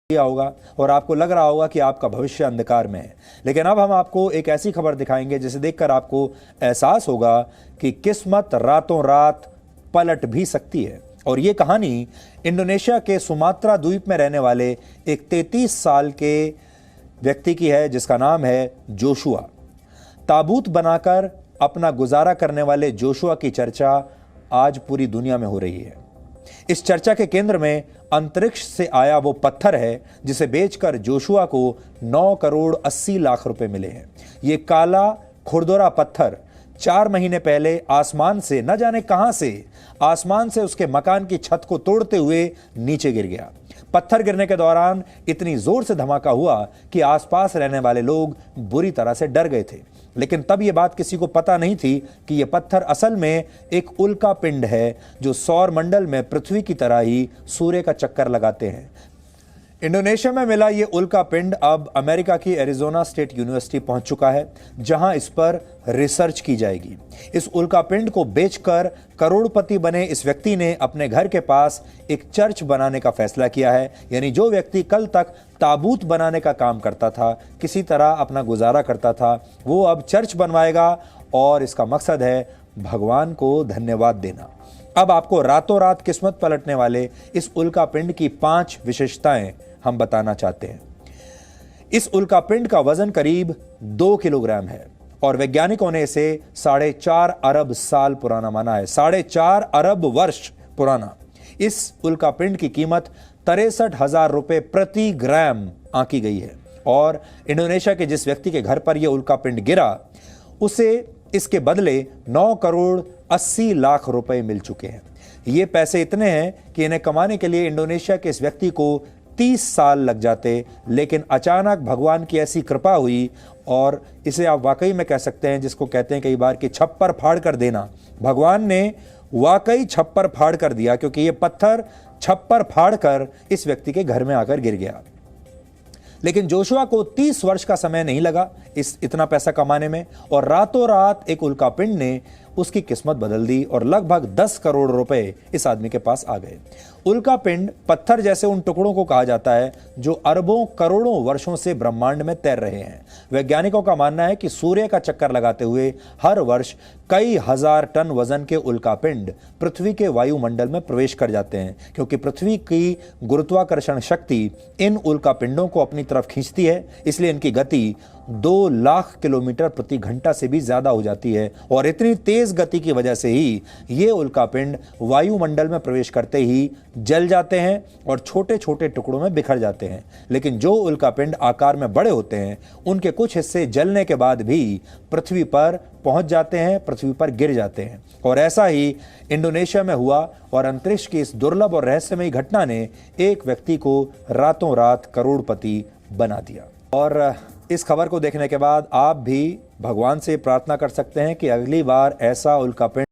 किया होगा और आपको लग रहा होगा कि आपका भविष्य अंधकार में है। लेकिन अब हम आपको एक ऐसी खबर दिखाएंगे जिसे देखकर आपको एहसास होगा कि किस्मत रातों रात पलट भी सकती है। और ये कहानी इंडोनेशिया के सुमात्रा द्वीप में रहने वाले एक 33 साल के व्यक्ति की है जिसका नाम है जोशुआ। ताबूत बनाकर अपना गुजारा करने वाले जोशुआ की चर्चा आज पूरी दुनिया में हो रही है। इस चर्चा के केंद्र में अंतरिक्ष से आया वो पत्थर है जिसे बेचकर जोशुआ को 9 करोड़ 80 लाख रुपए मिले हैं। ये काला खुरदुरा पत्थर 4 महीने पहले आसमान से न जाने कहां से आसमान से उसके मकान की छत को तोड़ते हुए नीचे गिर गया। पत्थर गिरने के दौरान इतनी जोर से धमाका हुआ कि आसपास रहने वाले लोग बुरी तरह से डर गए थे। लेकिन तब यह बात किसी को पता नहीं थी कि यह पत्थर असल में एक उल्का पिंड है जो सौर मंडल में पृथ्वी की तरह ही सूर्य का चक्कर लगाते हैं। इंडोनेशिया में मिला यह उल्का पिंड अब अमेरिका की एरिजोना स्टेट यूनिवर्सिटी पहुंच चुका है जहां इस पर रिसर्च की जाएगी। इस उल्का पिंड को बेचकर करोड़पति बने इस व्यक्ति ने अपने घर के पास एक चर्च बनाने का फैसला किया है। यानी जो व्यक्ति कल तक ताबूत बनाने का काम करता था, किसी तरह अपना गुजारा करता था, वो अब चर्च बनवाएगा और इसका मकसद है भगवान को धन्यवाद देना। अब आपको रातों रात किस्मत पलटने वाले इस उल्का पिंड की 5 विशेषताएं हम बताना चाहते हैं। इस उल्का पिंड का वजन करीब 2 किलोग्राम है और वैज्ञानिकों ने इसे 4.5 अरब साल पुराना माना है। 4.5 अरब वर्ष पुराना इस उल्का पिंड की कीमत 63,000 रुपए प्रति ग्राम आंकी गई है। और इंडोनेशिया के जिस व्यक्ति के घर पर यह उल्का पिंड गिरा उसे इसके बदले 9 करोड़ 80 लाख रुपए मिल चुके हैं। ये पैसे इतने हैं कि इन्हें कमाने के लिए इंडोनेशिया के इस व्यक्ति को 30 साल लग जाते। लेकिन अचानक भगवान की ऐसी कृपा हुई और इसे आप वाकई में कह सकते हैं, जिसको कहते हैं कई बार कि छप्पर फाड़ कर देना। भगवान ने वाकई छप्पर फाड़ कर दिया क्योंकि ये पत्थर छप्पर फाड़ कर इस व्यक्ति के घर में आकर गिर गया। लेकिन जोशुआ को 30 वर्ष का समय नहीं लगा इतना पैसा कमाने में और रातों रात एक उल्का पिंड ने उसकी किस्मत बदल दी और लगभग 10 करोड़ रुपए इस आदमी के पास आ गए। उल्का पिंड पत्थर जैसे उन टुकड़ों को कहा जाता है जो अरबों करोड़ों वर्षों से ब्रह्मांड में तैर रहे हैं। वैज्ञानिकों का मानना है कि सूर्य का चक्कर लगाते हुए हर वर्ष कई हजार टन वजन के उल्का पिंड पृथ्वी के वायुमंडल में प्रवेश कर जाते हैं क्योंकि पृथ्वी की गुरुत्वाकर्षण शक्ति इन उल्का पिंडों को अपनी तरफ खींचती है। इसलिए इनकी गति 2 लाख किलोमीटर प्रति घंटा से भी ज्यादा हो जाती है और इतनी तेज गति की वजह से ही ये उल्का पिंड वायुमंडल में प्रवेश करते ही जल जाते हैं और छोटे छोटे टुकड़ों में बिखर जाते हैं। लेकिन जो उल्का पिंड आकार में बड़े होते हैं उनके कुछ हिस्से जलने के बाद भी पृथ्वी पर पहुंच जाते हैं, पृथ्वी पर गिर जाते हैं। और ऐसा ही इंडोनेशिया में हुआ और अंतरिक्ष की इस दुर्लभ और रहस्यमयी घटना ने एक व्यक्ति को रातों रात करोड़पति बना दिया। और इस खबर को देखने के बाद आप भी भगवान से प्रार्थना कर सकते हैं कि अगली बार ऐसा उल्का पिंड